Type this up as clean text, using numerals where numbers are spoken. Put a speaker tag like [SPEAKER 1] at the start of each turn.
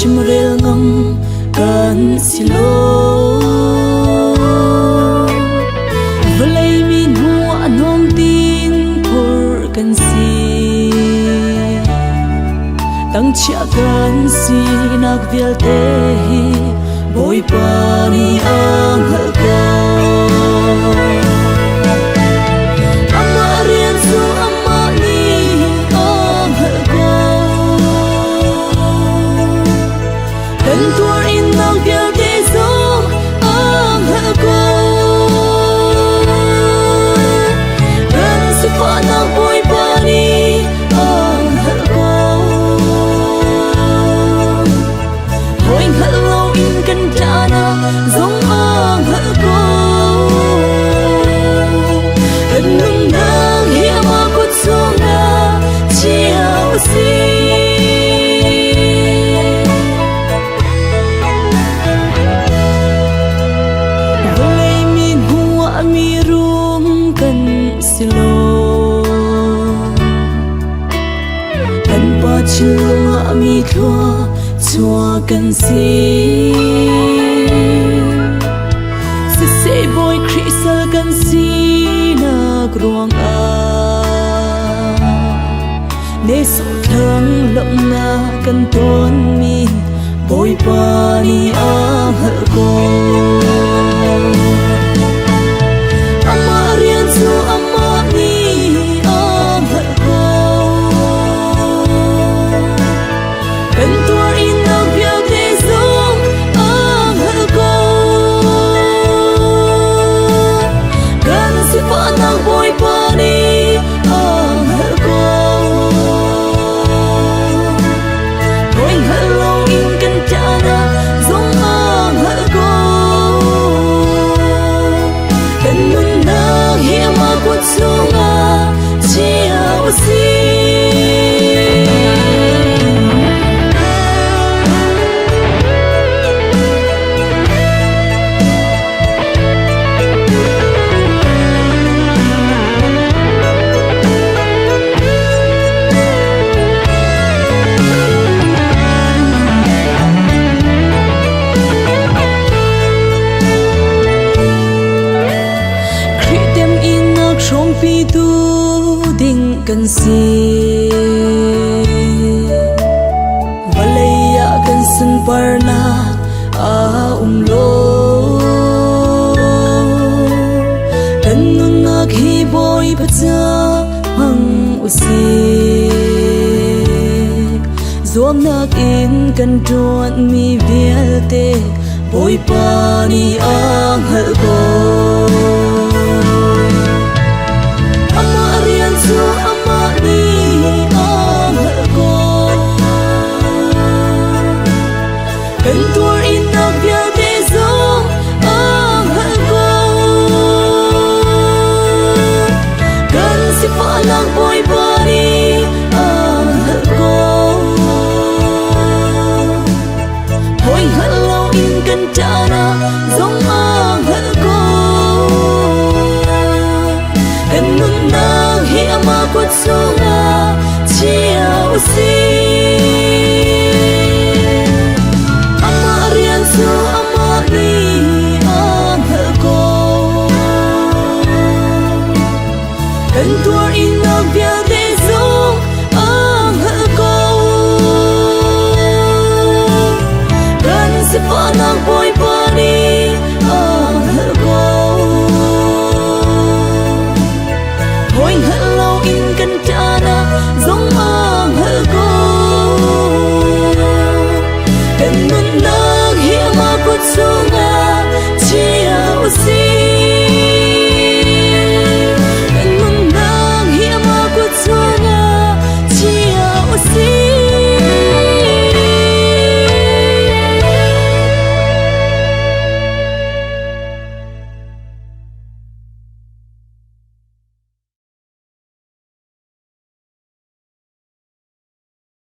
[SPEAKER 1] chimrel ngam kan silo velai min hu anom tin por kan si tang chia kan si nak vial te hi Bawipa ni Hngalh ko ama rian su ama ni Hngalh ko kan tuar in nak vial te zo Hngalh ko kan si pa nak Bawipa ni Hngalh ko hoi Hlawn in kan jana zong Hngalh ko kan nung nang hiama kut sunga chiao si velai min huwa mi rum kan silo kan pa chilunga mi thua chua kan si se boy kristal kan si nak ruang a ne so thang lam na kan ton mi Bawipa ni Hngalh ko ama rian su ama ni Hngalh ko kan tuar in nak vial te zong Hngalh ko kan si pa nak Bawipa ni Hngalh ko hoi Hlawn in kan jana zong Hngalh ko kan nung nang hiama kut sunga chiao si trong pi tu ding kan si valaya kan san parna a lo kan nun nak hi Bawipa cha hang usi zuam nak in kan tuan mi vial te Bawipa ni Hngalh ko ama rian su ama ni Hngalh ko kan tuar in nak vial te zong Hngalh ko kan si pa nak Bawipa ni Hngalh ko hoi Hlawn in kan jana zong Hngalh ko kan nung nang hiama kut sunga chiao si